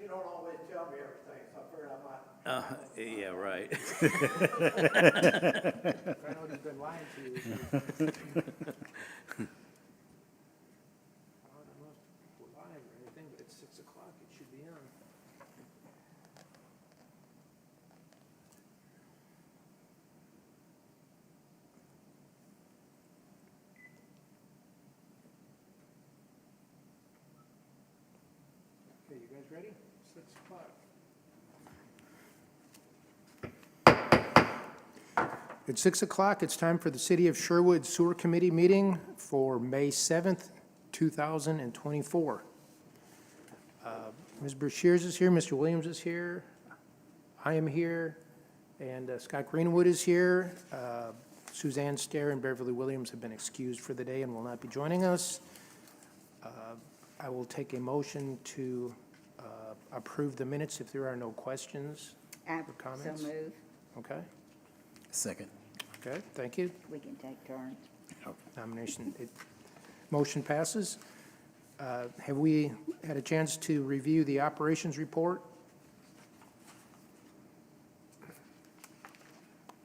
you don't always tell me everything, so I figured I might. Yeah, right. I know he's been lying to you. I don't know if we're live or anything, but it's 6 o'clock, it should be on. Okay, you guys ready? 6 o'clock. At 6 o'clock, it's time for the City of Sherwood Sewer Committee meeting for May 7th, 2024. Ms. Brashears is here, Mr. Williams is here, I am here, and Scott Greenwood is here. Suzanne Stair and Beverly Williams have been excused for the day and will not be joining us. I will take a motion to approve the minutes if there are no questions or comments. So move. Okay, Second. okay, thank you. We can take turns. Motion passes. Have we had a chance to review the operations report?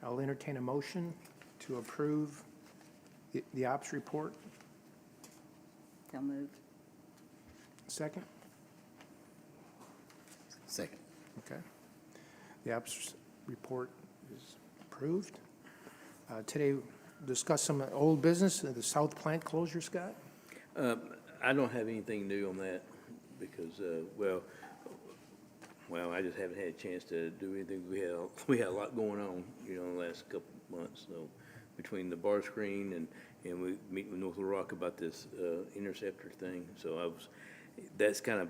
I'll entertain a motion to approve the ops report. So move. Second? Second. Okay. The ops report is approved. Today, we'll discuss some old business, the south plant closure, Scott? I don't have anything new on that because, well, I just haven't had a chance to do anything. We had a lot going on, in the last couple of months. So between the bar screen and we meet with North Little Rock about this interceptor thing. So that's kind of,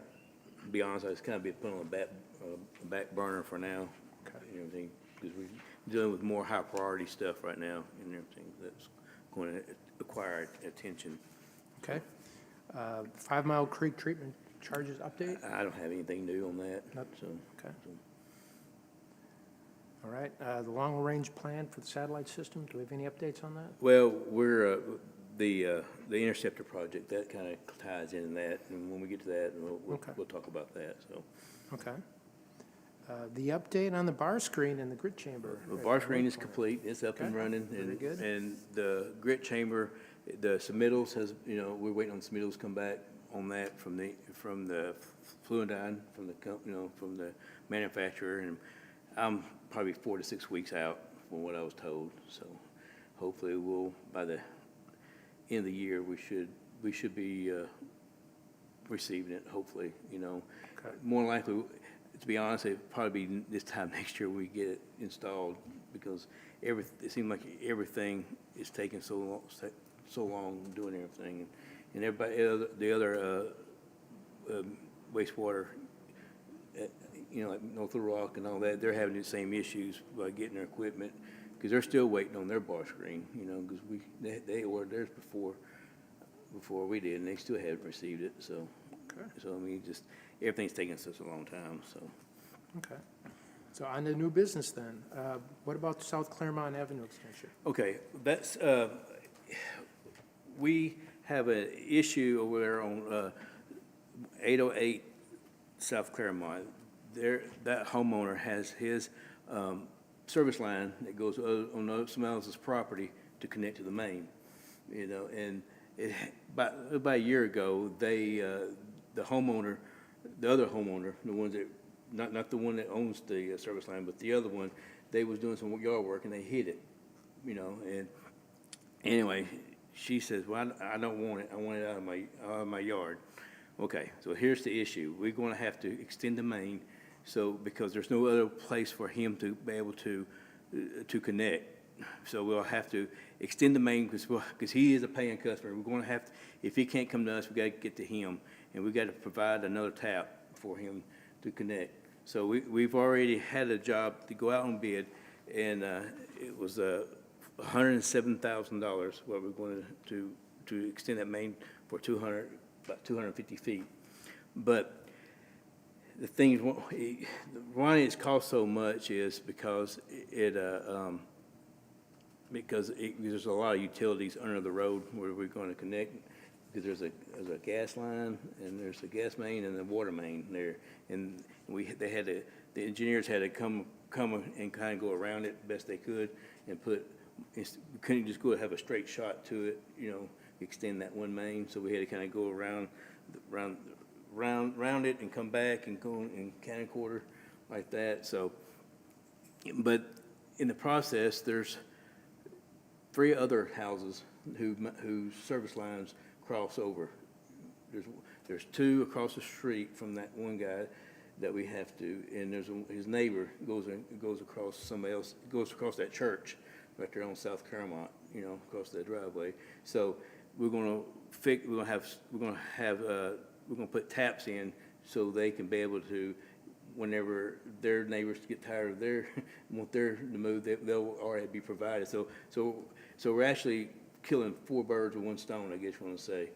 to be honest, it's kind of been put on a back burner for now. Okay. And everything, because we're dealing with more high priority stuff right now and everything that's going to acquire attention. Okay. 5 Mile Creek treatment charges update? I don't have anything new on that. Nope. So, Okay. All right. The long-range plan for the satellite system, do we have any updates on that? well, we're the interceptor project that kind of ties into that, and when we get to that, Okay. we'll talk about that. So, Okay. The update on the bar screen in the grit chamber? the bar screen is complete; it's up and Okay. running, Very and good. and the grit chamber, the submittals has, we're waiting on submittals to come back on that from the Fluidine, from the manufacturer, and I'm probably 4 to 6 weeks out from what I was told. So hopefully by the end of the year, we should be receiving it, hopefully, Okay. More likely, to be honest, it'll probably be this time next year we get it installed, because it seems like everything is taking so long doing everything. And everybody, the other wastewater, like North Little Rock and all that, they're having the same issues by getting their equipment, because they're still waiting on their bar screen, because they ordered theirs before we did, and they still haven't received it. So, Okay. so I mean, just everything's taking such a long time. So, Okay. So on to new business then. What about the South Claremont Avenue extension? okay, that's we have an issue over there on 808 South Claremont. That homeowner has his service line that goes on someone else's property to connect to the main, and about a year ago, the homeowner, the other homeowner, the ones that, not the one that owns the service line, but the other one, they was doing some yard work and they hit it, and anyway, she says, well, I don't want it. I want it out of my yard. Okay, so here's the issue. We're going to have to extend the main, because there's no other place for him to be able to connect. So we'll have to extend the main because he is a paying customer. We're going to have to, if he can't come to us, we got to get to him, and we got to provide another tap for him to connect. So we've already had a job to go out on bid, and it was $107,000 what we're going to extend that main for about 250 feet. But the thing why it's cost so much is because there's a lot of utilities under the road where we're going to connect. because there's a gas line, and there's a gas main and a water main there. And the engineers had to come and kind of go around it best they could and we couldn't just go have a straight shot to it, extend that one main. So we had to kind of go around it and come back and go in cannon quarter like that. So, but in the process, there's 3 other houses whose service lines cross over. There's 2 across the street from that one guy that we have to, and his neighbor goes across somebody else, goes across that church right there on South Claremont, across that driveway. So we're gonna put taps in so they can be able to, whenever their neighbors get tired of want to move, they'll already be provided. So we're actually killing 4 birds with one stone, I guess you want to say,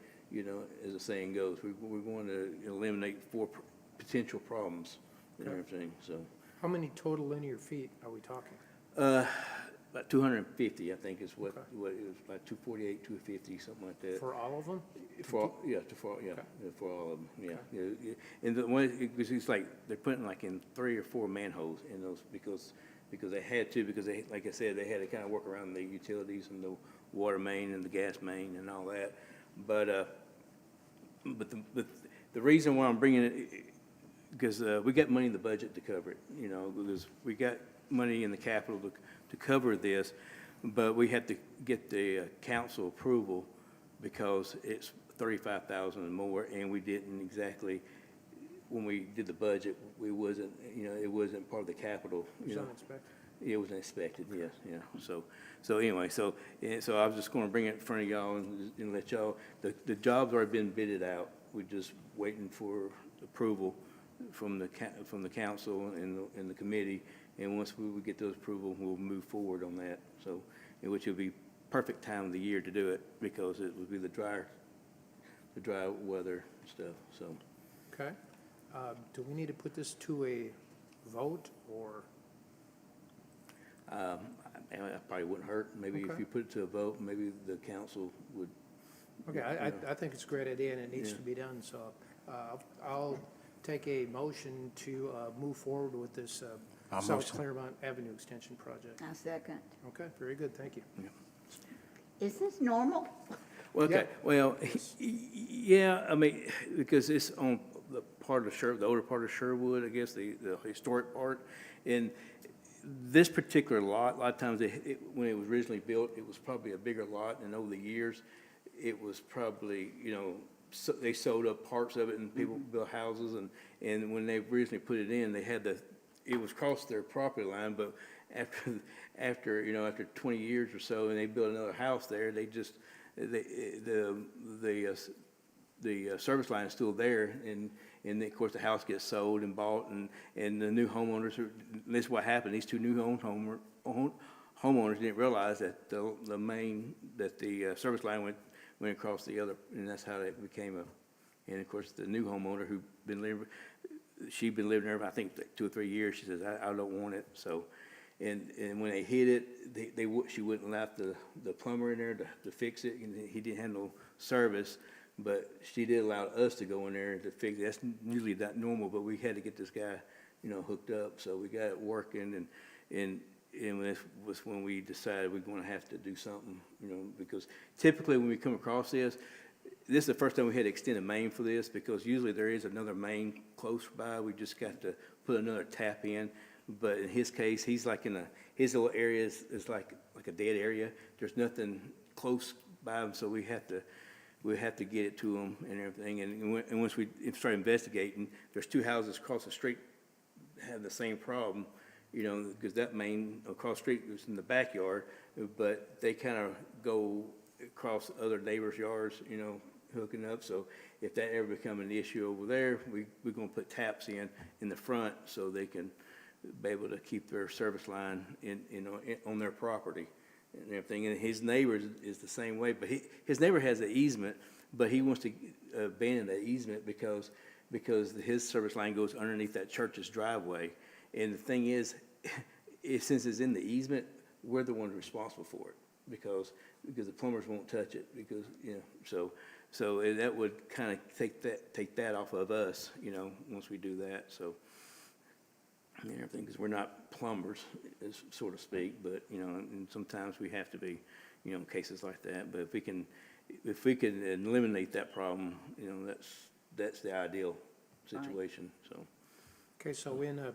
as the saying goes. We're going to eliminate 4 potential problems and everything, so. How many total linear feet are we talking? About 250, I think, is what it was, like 248, 250, something like that. For all of them? For all of them, yeah. And the one, because it's like, they're putting like in 3 or 4 manholes in those because they had to, because they, like I said, they had to kind of work around the utilities and the water main and the gas main and all that. But the reason why I'm bringing it, because we got money in the budget to cover it, because we got money in the capital to cover this, but we have to get the council approval because it's 35,000 and more, and we didn't exactly, when we did the budget, it wasn't part of the capital. It was unexpected. It was unexpected, yes, yeah. So anyway, so I was just going to bring it in front of y'all and let y'all, the job's already been bidded out. We're just waiting for approval from the council and the committee. And once we would get those approval, we'll move forward on that. So, which would be perfect time of the year to do it because it would be the dry weather and stuff, so. Okay. Do we need to put this to a vote, or? It probably wouldn't hurt. Maybe if Okay. you put it to a vote, maybe the council would. Okay, I think it's a great idea, and it needs to be done, so I'll take a motion to move forward with this South Claremont Avenue Extension project. I second. Okay, very good, thank you. Is this normal? Well, okay, Yeah. well, yeah, I mean, because it's on the part of the older part of Sherwood, I guess, the historic part. And this particular lot, a lot of times, when it was originally built, it was probably a bigger lot, and over the years, it was probably, they sold up parts of it, and people built houses, and when they originally put it in, it was across their property line, but after 20 years or so, and they built another house there, the service line is still there, and of course the house gets sold and bought, and the new homeowners, this is what happened. These 2 new homeowners didn't realize that the service line went across the other, and that's how it became and of course the new homeowner she'd been living there, I think, 2 or 3 years. She says, I don't want it. So, and when they hit it, she wouldn't allow the plumber in there to fix it, and he didn't have no service. But she did allow us to go in there to fix it. That's usually not normal, but we had to get this guy, hooked up. So we got it working, and this was when we decided we're going to have to do something, because typically when we come across this is the first time we had to extend a main for this, because usually there is another main close by. We just got to put another tap in. But in his case, he's like his little area is like a dead area. There's nothing close by him, so we have to get it to him and everything. And once we start investigating, there's 2 houses across the street have the same problem, because that main across the street was in the backyard, but they kind of go across other neighbors' yards, hooking up. So if that ever become an issue over there, we're going to put taps in the front so they can be able to keep their service line on their property and everything. And his neighbor is the same way, but his neighbor has an easement, but he wants to abandon that easement because his service line goes underneath that church's driveway. And the thing is, since it's in the easement, we're the ones responsible for it because the plumbers won't touch it, because so So that would kind of take that off of us, you know, once we do that, so. And everything, because we're not plumbers, so to speak, but, you know, and sometimes we have to be, you know, in cases like that. But if we can eliminate that problem, you know, that's the ideal situation, so. Okay, so in a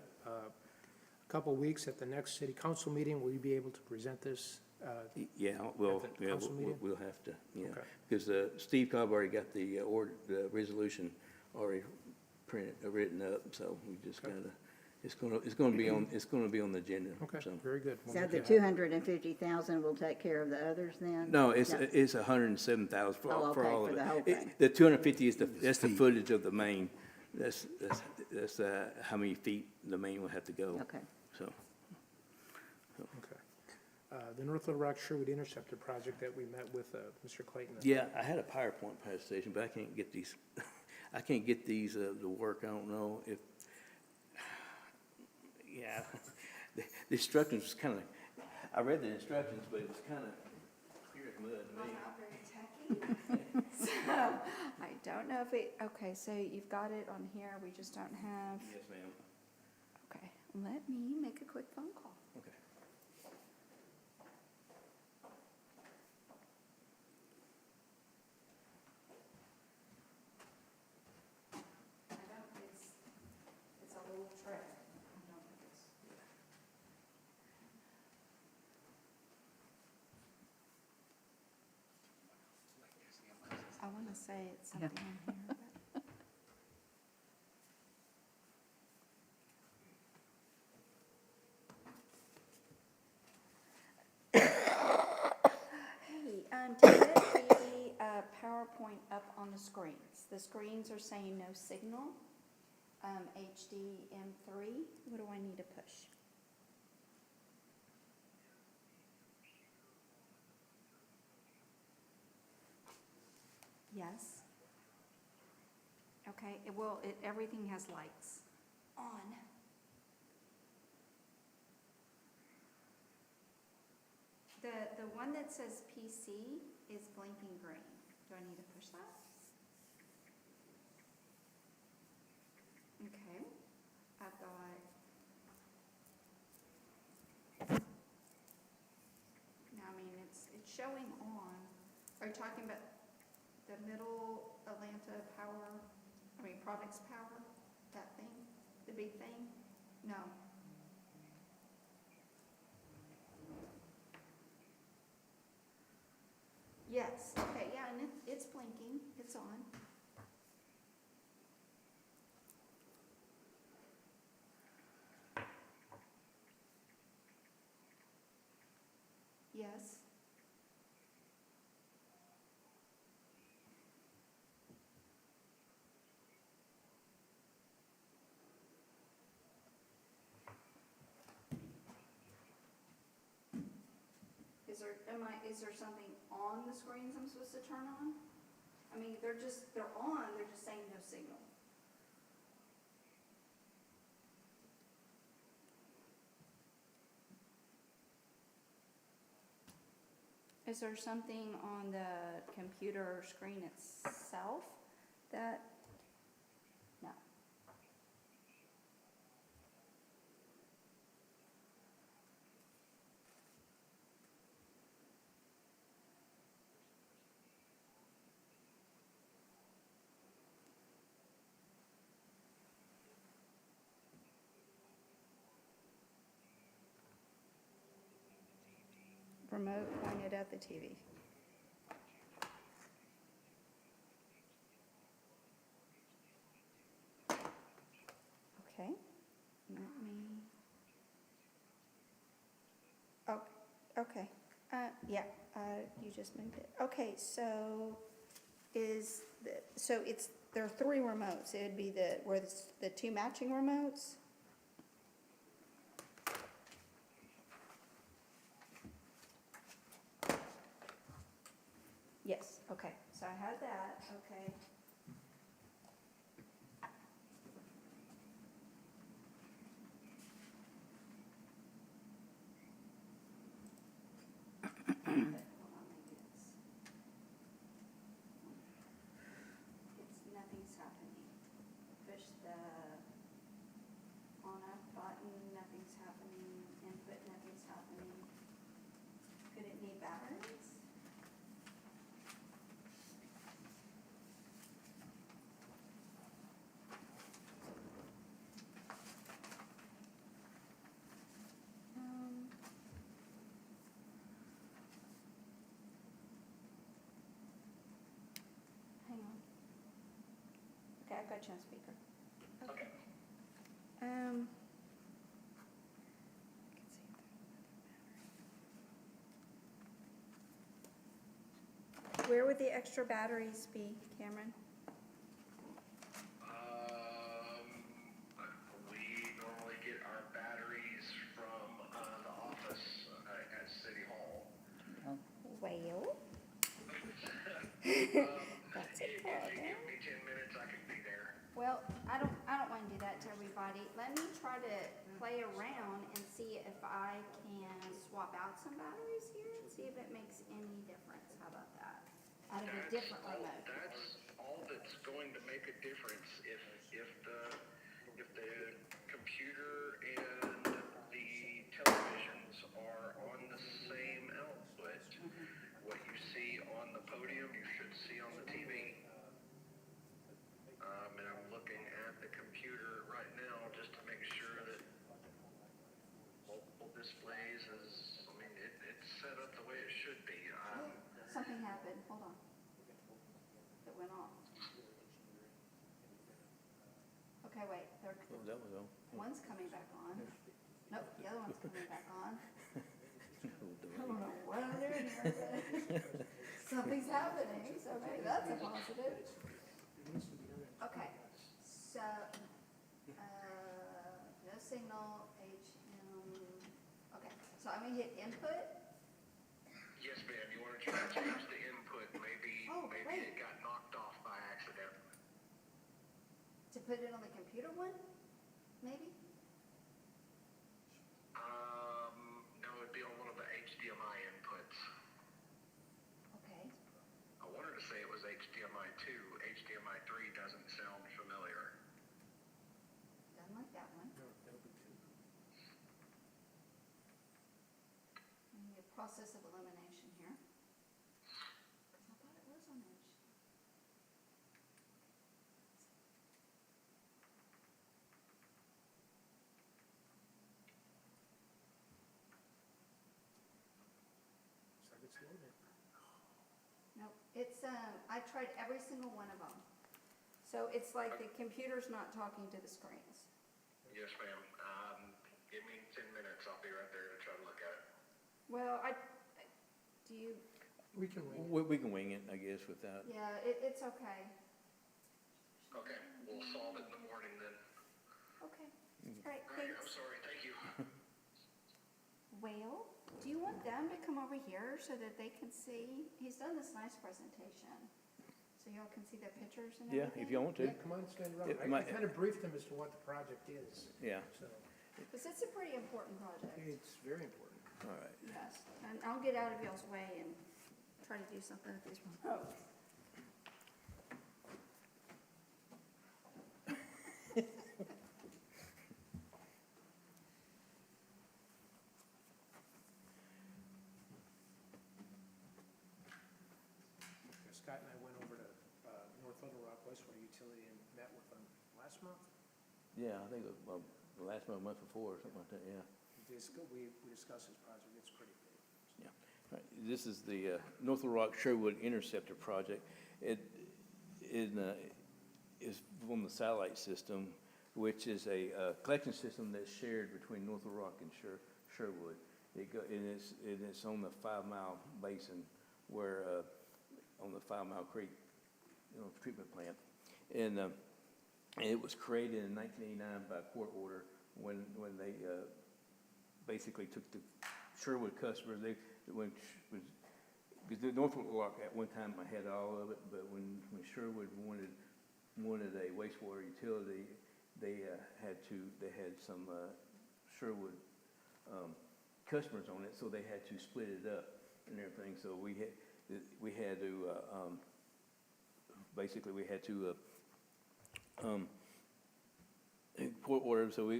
couple weeks at the next city council meeting, will you be able to present this? Yeah, well, At the yeah, council meeting? we'll have to, yeah. Okay. Because Steve Cobb already got the resolution already written up, so we just Okay. gotta, it's gonna be on the agenda. Okay, so. very good. We'll So make the it happen. 250,000 will take care of the others then? No, it's 107,000 for Oh, for okay, all for of the whole it. thing. The 250 is that's the footage of the main. That's how many feet the main will have to go. Okay. So, Okay. The North Little Rock Sherwood Interceptor project that we met with Mr. Clayton. yeah, I had a PowerPoint presentation, but I can't get these, to work. I don't know if, yeah. The instructions was kind of, I read the instructions, but it was kind of clear as mud to I'm me. not very techy. So, I don't know if it, okay, so you've got it on here, we just don't have, Yes, ma'am. okay, let me make a quick phone call. Okay. I don't, it's a little trick. I don't think it's. I wanna say it's something on here, but. Hey, to get the PowerPoint up on the screens, the screens are saying no signal, HDM3, what do I need to push? Yes. Okay, everything has lights on. The one that says PC is blinking green. Do I need to push that? Okay, I've got. No, I mean, it's showing on. Are you talking about the middle Atlanta products power, that thing, the big thing? No. Yes, okay, yeah, and it's blinking, it's on. Yes. Is there something on the screens I'm supposed to turn on? I mean, they're on, they're just saying no signal. Is there something on the computer screen itself that, no. Remote pointed at the TV. Okay, let me. Oh, okay, yeah, you just moved it. Okay, so there are three remotes. It'd be the two matching remotes. Yes, okay, so I have that, okay. Okay, hold on, maybe it's. Could it need batteries? Um, Hang on. Okay, I've got you on speaker. Okay. Where would the extra batteries be, Cameron? We normally get our batteries from the office at City Hall. Well, that's If you important. give me 10 minutes, I can be there. Well, I don't want to do that to everybody. Let me try to play around and see if I can swap out some batteries here and see if it makes any difference. How about that? Out of a different remote. That's all that's going to make a difference. If the computer and the televisions are on the same output, what you see on the podium, you should see on the TV. And I'm looking at the computer right now just to make sure that multiple displays is, I mean, it's set up the way it should be. Something happened. Hold on. It went off. Okay, wait. Oh, that was on. One's coming back on. Nope, the other one's coming back on. I don't know what I'm doing here, but something's happening, so maybe that's a positive. Okay, so, no signal, HM, okay, so I'm gonna hit input. Yes, ma'am. You want to try to change the input? Maybe Oh, maybe great. it got knocked off by accident. To put it on the computer one, maybe? No, it'd be on one of the HDMI inputs. Okay, I wanted to say it was HDMI 2. HDMI 3 doesn't sound familiar. doesn't like that one. I'm gonna get process of elimination here. Because I thought it was on H. Looks like it's loaded. Nope, it's, I tried every single one of them. So it's like the computer's not talking to the screens. Yes, ma'am. Give me 10 minutes. I'll be right there to try to look at it. Well, do you, We can wait. We can wing it, I guess, without, yeah, it's okay. Okay, we'll solve it in the morning then. Okay, all right, All right, I'm thanks. sorry. Thank you. Well, do you want them to come over here so that they can see? He's done this nice presentation, so y'all can see the pictures and yeah, everything. if you want Yeah, to. come on, stand around. It I might- kind of briefed them as to what the project is, Yeah, so Because it's a pretty important project, it's very important. all right. yes. And I'll get out of y'all's way and try to do something with these remotes. Scott and I went over to North Little Rock Wastewater Utility and met with them last month. Yeah, I think it was, the last month before, or something like that, yeah. We discussed this project, it's pretty big. Yeah. All right. This is the North Little Rock Sherwood Interceptor Project. It is from the satellite system, which is a collection system that's shared between North Little Rock and Sherwood. And it's on the 5 Mile Basin where, on the 5 Mile Creek, treatment plant. And it was created in 1989 by court order when they basically took the Sherwood customers, because the North Little Rock at one time I had all of it, but when Sherwood wanted a wastewater utility, they had some Sherwood customers on it, so they had to split it up and everything. So we had to basically court order. So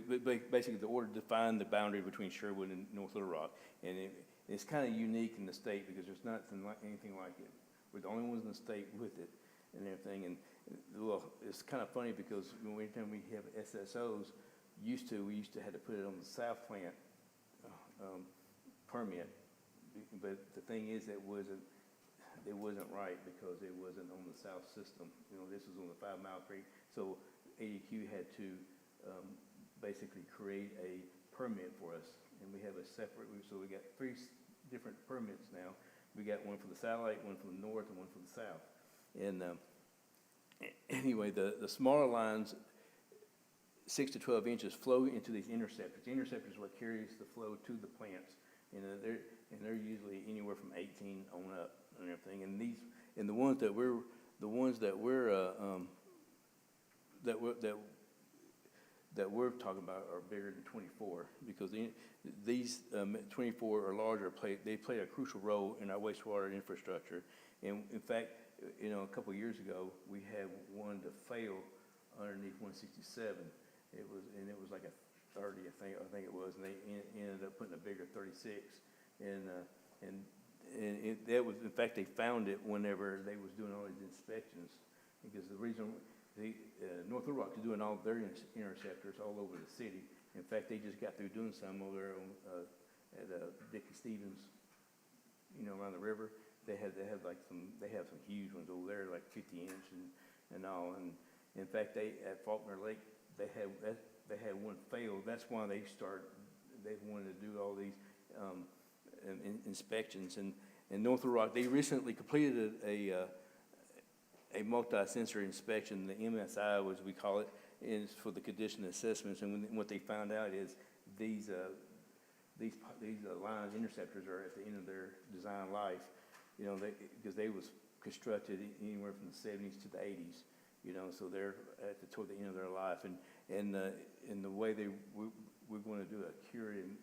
basically the order defined the boundary between Sherwood and North Little Rock, and It's kind of unique in the state because there's nothing like, anything like it. We're the only ones in the state with it and everything. And, well, it's kind of funny because every time we have SSOs, we used to have to put it on the south plant permit. But the thing is, it wasn't right because it wasn't on the south system. You know, this was on the 5 Mile Creek. So ADQ had to basically create a permit for us. And we have a separate, so we got 3 different permits now. We got one for the satellite, one for the north, and one for the south. And anyway, the smaller lines, 6 to 12 inches, flow into these interceptors. The interceptors are what carries the flow to the plants. And they're usually anywhere from 18 on up and everything. And the ones that we're talking about are bigger than 24 because these 24 or larger they play a crucial role in our wastewater infrastructure. And in fact, you know, a couple of years ago we had one to fail underneath 167. It was like a 30, I think it was, and they ended up putting a bigger 36. That was, in fact, they found it whenever they was doing all these inspections, because the reason North Little Rock is doing all their interceptors all over the city. In fact, they just got through doing some over there at Dickie Stevens, you know, around the river. They have some huge ones over there, like 50 inch and all. And in fact, at Faulkner Lake, they had one fail. That's why they wanted to do all these inspections. And North Little Rock, they recently completed a multi-sensory inspection. The MSI, as we call it, is for the condition assessments. And what they found out is these lines, interceptors, are at the end of their design life. You know, because they was constructed anywhere from the 70s to the 80s. You know, so they're toward the end of their life. And the way we're going to do a cured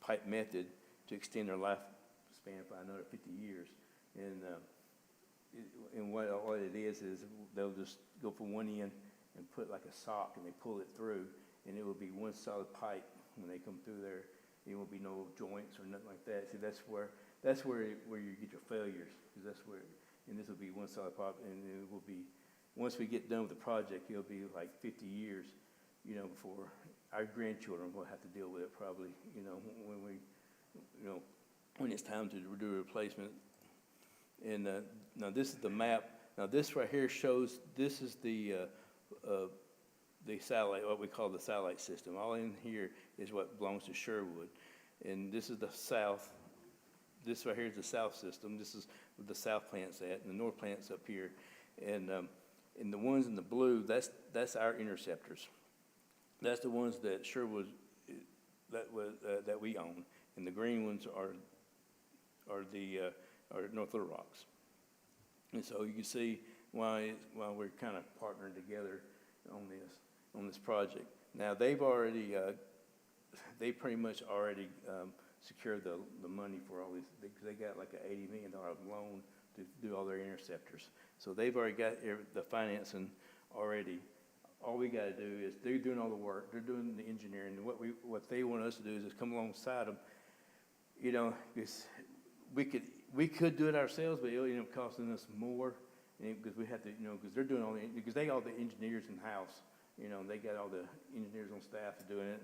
pipe method to extend their lifespan by another 50 years. And what it is they'll just go from one end and put like a sock and they pull it through, and it will be one solid pipe when they come through there. There will be no joints or nothing like that. See, that's where you get your failures, because that's where, and this will be one solid pipe, and it will be, once we get done with the project, it'll be like 50 years, you know, before our grandchildren will have to deal with it probably, you know, when it's time to do a replacement. And now this is the map. Now this right here shows, this is the satellite, what we call the satellite system. All in here is what belongs to Sherwood. And this is the south. This right here is the south system. This is where the south plant's at, and the north plant's up here. And the ones in the blue, that's our interceptors. That's the ones that Sherwood, that we own. And the green ones are North Little Rocks. And so you can see why we're kind of partnering together on this project. Now they pretty much already secured the money for all these, because they got like an $80 million loan to do all their interceptors. So they've already got the financing already. All we got to do is, they're doing all the work, they're doing the engineering, and what they want us to do is just come alongside them. You know, because we could do it ourselves, but it'll end up costing us more, because we have to, you know, because they're doing because they got all the engineers in house. You know, they got all the engineers on staff doing it,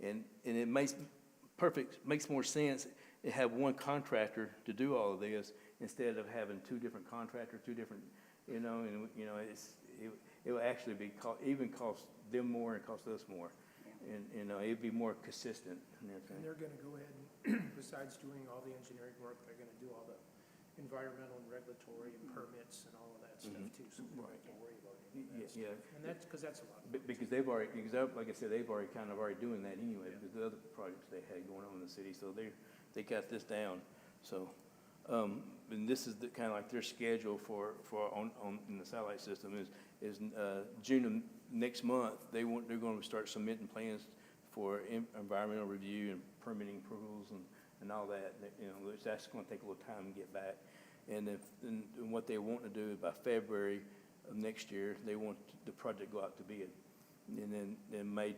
and it makes more sense to have one contractor to do all of this instead of having 2 different contractors, 2 different, you know, and you know, it will actually even cost them more and cost us more. And, you know, it'd be more consistent and everything. And they're going to go ahead and, besides doing all the engineering work, they're going to do all the environmental and regulatory and permits and all of that stuff too, so we don't have to worry about any of that stuff. Yeah. And that's, because that's a lot. Because like I said, they've already doing that anyway, because the other projects they had going on in the city, so they got this down. So, and this is kind of like their schedule for in the satellite system is June of next month. They're going to start submitting plans for environmental review and permitting approvals and all that. You know, that's going to take a little time to get back. And what they want to do is by February of next year, they want the project to go out to bid. And then May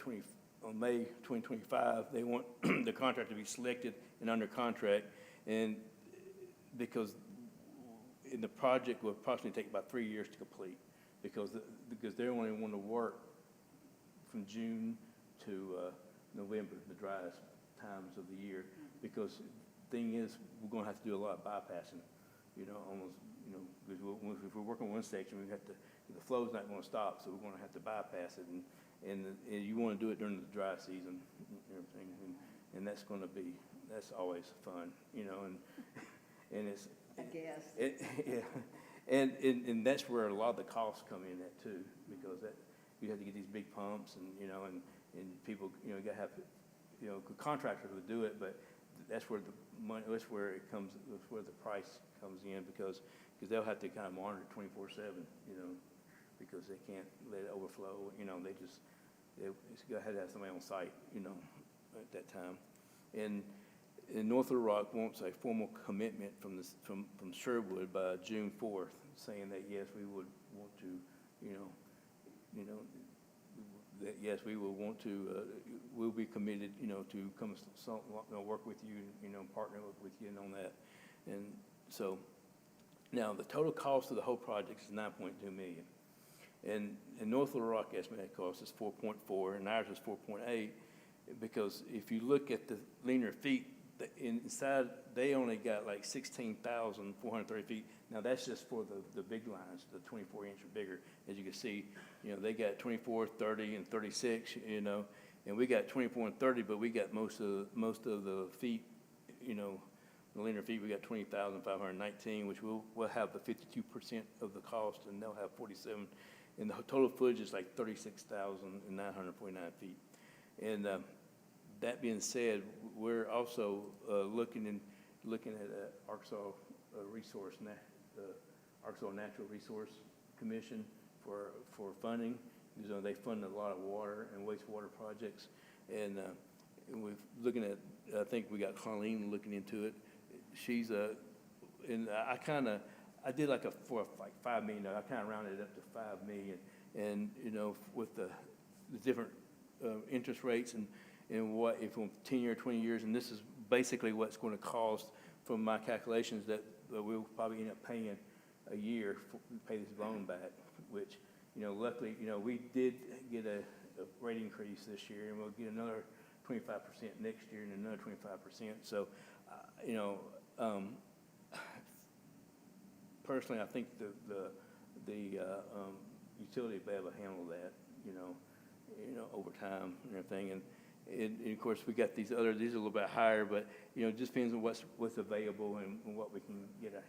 on May 2025, they want the contract to be selected and under contract, and because in the project will approximately take about 3 years to complete, because they only want to work from June to November, the driest times of the year, because thing is, we're gonna have to do a lot of bypassing, almost, because if we're working on one section, we have to, the flow's not gonna stop, so we're gonna have to bypass it, and you wanna do it during the dry season and everything, and that's always fun, and it's. I guess. Yeah, and that's where a lot of the costs come in at too, because you have to get these big pumps and people, you gotta have, contractors will do it, but that's where the money, that's where the price comes in, because they'll have to kind of monitor it 24/7, because they can't let it overflow, it's gotta have somebody on site, at that time. And North Little Rock wants a formal commitment from Sherwood by June 4th, saying that yes, we would want to, that yes, we will want to, we'll be committed, to come, work with you, partner with you on that. And so, now the total cost of the whole project is $9.2 million. And North Little Rock estimated cost is 4.4, and ours is 4.8, because if you look at the linear feet, inside, they only got like 16,430 feet. Now, that's just for the big lines, the 24-inch or bigger. As you can see, they got 24, 30, and 36, and we got 24 and 30, but we got most of the feet, the linear feet, we got 20,519, which we'll have the 52% of the cost, and they'll have 47. And the total footage is like 36,949 feet. And that being said, we're also looking at Arkansas Arkansas Natural Resource Commission for funding. They fund a lot of water and wastewater projects, and we're looking at. I think we got Colleen looking into it. She's and I did for $5 million. I kind of rounded it up to $5 million, and with the different interest rates and what if on 10 year, 20 years, and this is basically what's going to cost from my calculations that we'll probably end up paying a year to pay this loan back, which, luckily, we did get a rate increase this year, and we'll get another 25% next year and another 25%. So, personally, I think the utility will be able to handle that, over time and everything. And of course, we got these are a little bit higher, but, it just depends on what's available and what we can get,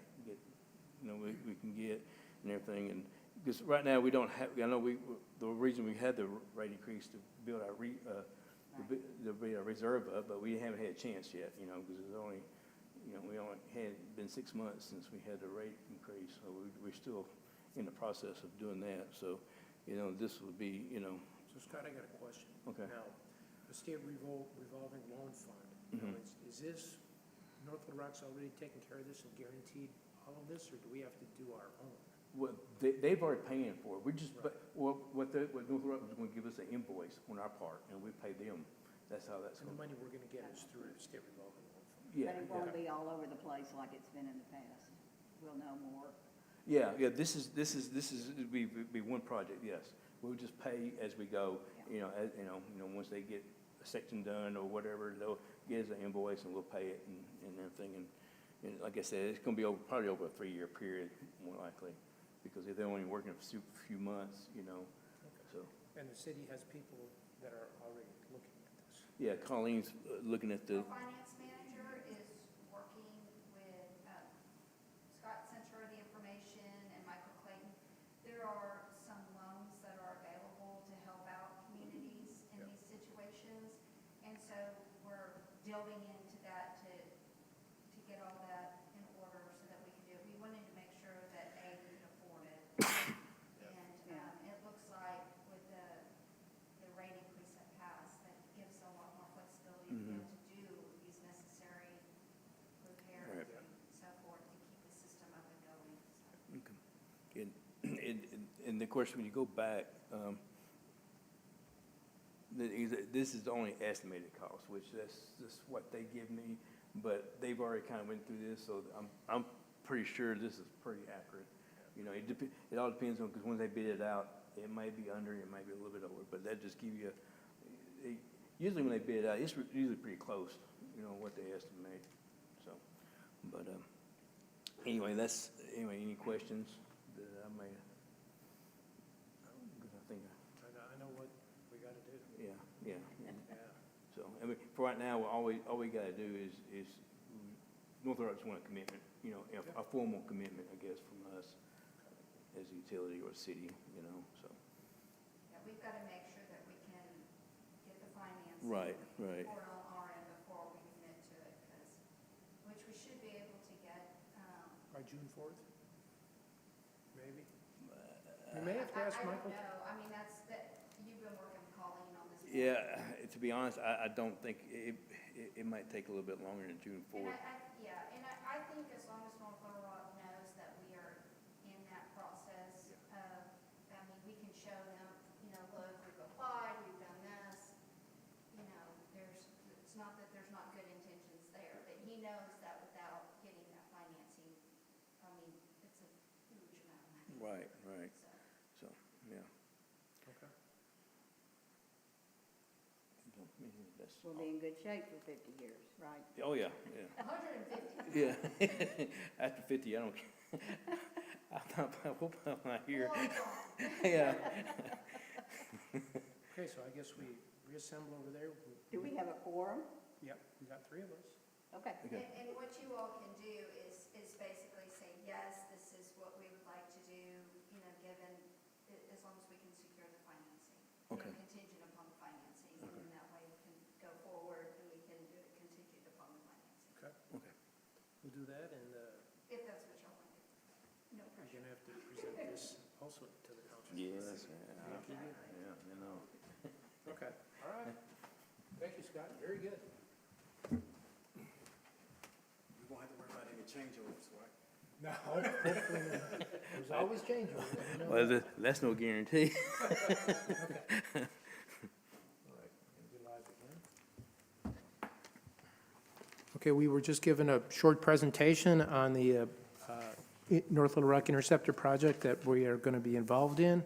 we can get and everything. And because right now we don't have, the reason we had the rate increase to build our reserve up, but we haven't had a chance yet, because it's only, we only had been 6 months since we had the rate increase, so we're still in the process of doing that. So, this would be, So Scott, I got a question. Okay. Now, the state revolving loan fund, is this, North Little Rock's already taken care of this and guaranteed all of this, or do we have to do our own? Well, they've already paying for it. We just, but what North Little Rock is going to give us an invoice on our part, and we pay them. That's how that's And the going. money we're gonna get is through the state revolving loan fund. Yeah, But it won't be all over the place like it's been in the past. We'll know more. yeah. This is be one project. Yes, we'll just pay as we go. Once they get a section done or whatever, they'll give us an invoice and we'll pay it and everything. And like I said, it's going to be probably over a 3-year period, more likely, because if they're only working a few months, so. And the city has people that are already looking at this. Yeah, Colleen's looking at the. Our finance manager is working with, Scott sent her the information, and Michael Clayton. There are some loans that are available to help out communities in these situations, and so we're delving into that to get all that in order so that we can do it. We wanted to make sure that we could afford it. And it looks like with the rate increase that passed, that gives a lot more flexibility to be able to do these necessary repairs Right. and so forth to keep the system up and going. So. And of course, when you go back, This is the only estimated cost, which that's just what they give me, but they've already kind of went through this, so I'm pretty sure this is pretty accurate. You know, it all depends on, because when they bid it out, it might be under, it might be a little bit over, but that just give you, usually when they bid it out, it's usually pretty close, you know, what they estimate, so, but, anyway, any questions that I may, because I think, I know what we gotta do. yeah. Yeah. So, I mean, for right now, all we gotta do is North Little Rock just want a commitment, you know, a formal commitment, I guess, from us as a utility or a city, you know, so. Yeah, we've got to make sure that we can get the financing. Right. For it on our end before we commit to it, which we should be able to get, By June 4th? Maybe? You may have to ask Michael. I don't know, I mean, you've been working with Colleen on this. Yeah, to be honest, I don't think, it might take a little bit longer than June And 4th. I think as long as North Little Rock knows that we are in that process of, I mean, we can show them, you know, look, we've applied, we've done this, you know, it's not that there's not good intentions there, but he knows that without getting that financing, I mean, it's a huge amount of money. Right, So, so, yeah. Okay. So, that's We'll be in good shape for 50 years, right? Oh, yeah. 150. Yeah. After 50, I don't care. I hope I'm not here. Yeah. Okay, so I guess we reassemble over there. Do we have a quorum? Yep, we got 3 of us. Okay. Okay. And what you all can do is basically say, yes, this is what we would like to do, you know, given, as long as we can secure the financing. You know, Okay. contingent upon the financing, and then that way we can go forward and we can do it contingent upon the financing. Okay, Okay. we'll do that, and If that's what y'all want to do. No we're pressure. gonna have to present this also to the council. Yes, Yeah. you know. Okay, all right. Thank you, Scott, very good. We won't have to worry about any changeovers, right? No, hopefully not. There's always change orders, you know Well, that. that's no guarantee. Okay. All right, gonna be live again. Okay, we were just given a short presentation on the North Little Rock Interceptor project that we are going to be involved in.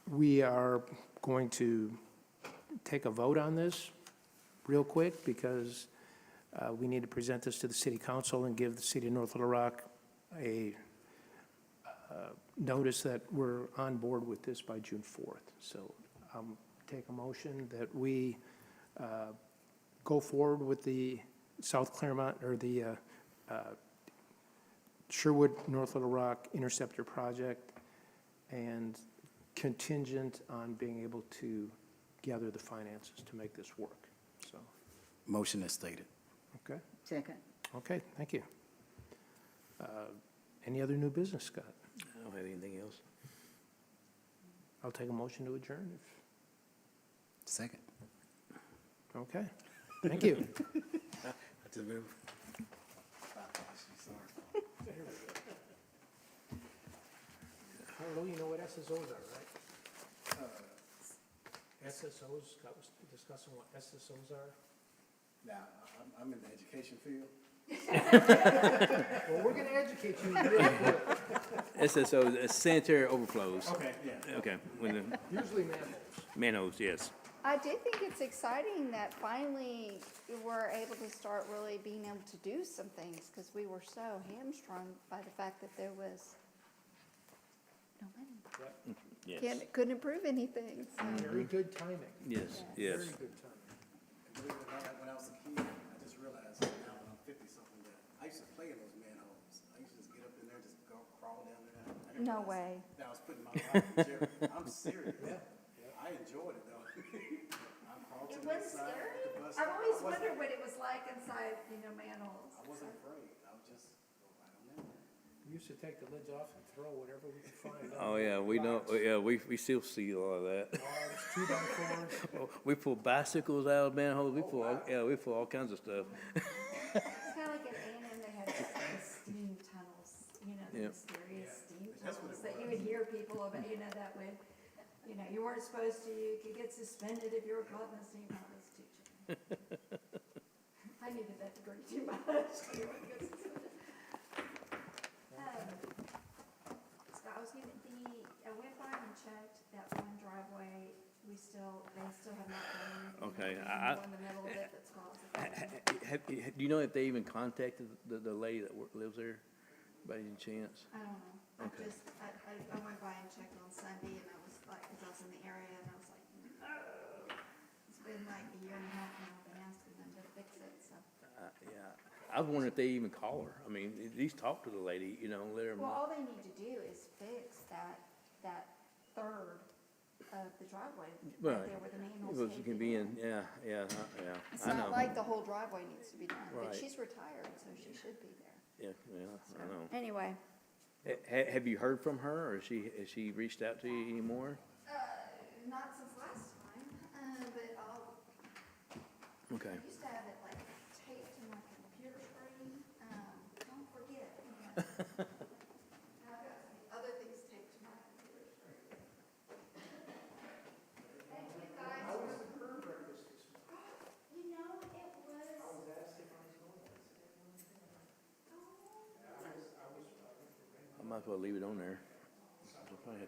We are going to take a vote on this real quick because we need to present this to the city council and give the city of North Little Rock a notice that we're on board with this by June 4th. So take a motion that we go forward with the South Claremont, or the Sherwood North Little Rock Interceptor project, and contingent on being able to gather the finances to make this work. So, Motion is stated. okay, Second. okay, thank you. Any other new business, Scott? I don't have anything else. I'll take a motion to adjourn. Second. Okay, thank you. To move. Carlo, you know what SSOs are, right? SSOs, Scott was discussing what SSOs are. Now, I'm in the education field. Well, we're gonna educate you real quick. SSO, sanitary overflows. Okay, yeah. Okay, when the Usually manholes. manholes, yes. I do think it's exciting that finally we're able to start really being able to do some things, because we were so hamstrung by the fact that there was no money. Yes. Couldn't improve anything, so. Very good timing. Yes, Yeah. yes. Very good timing. And believe it or not, when I was a kid, I just realized now when I'm 50-something that I used to play in those manholes. I used to just get up in there, just go crawl down there. I didn't No realize way. that I was putting my life in jeopardy. I'm serious. I enjoyed it though. I crawled to It the was side scary. of the bus. I've always I wasn't- wondered what it was like inside, manholes. I wasn't afraid. I was just, I don't know. We used to take the lids off and throw whatever we could find. Oh, yeah, we know, yeah, we still see a lot of that. Logs, 2x4s. We pull bicycles out of manholes, we pull, we pull all kinds of stuff. It's kind of like at A&M, they had the steam tunnels, the Yep. mysterious steam That's what tunnels it that you would hear people people of Ada that would, you weren't supposed to, you could get suspended if you were caught in the same constitution. I needed that degree too much. You wouldn't get suspended. Scott, I was gonna, I went by and checked that one driveway, they still have not done anything. Okay, In the middle of it that's caused it. Do you know if they even contacted the lady that lives there by any chance? I don't know. Okay. I went by and checked on Sunday and I was like, cause I was in the area and I was like, no. It's been like a year and a half now, I've been asking them to fix it, so. Yeah, I was wondering if they even call her. I mean, at least talk to the lady, let her. Well, all they need to do is fix that third of the driveway, right Right. there where the manhole's Because you can be in, taken. yeah. It's I not know. like the whole driveway needs to be done, but Right. she's retired, so she should be there. Yeah, I know. Anyway, Have you heard from her, or has she reached out to you anymore? Not since last time, but Okay. I used to have it like taped to my computer screen, don't forget. Now I've got some other things taped to my computer screen. Thank you, guys. How was the bird breakfast this morning? It was. I was asked if I was going, I said, I was. I might as well leave it on there.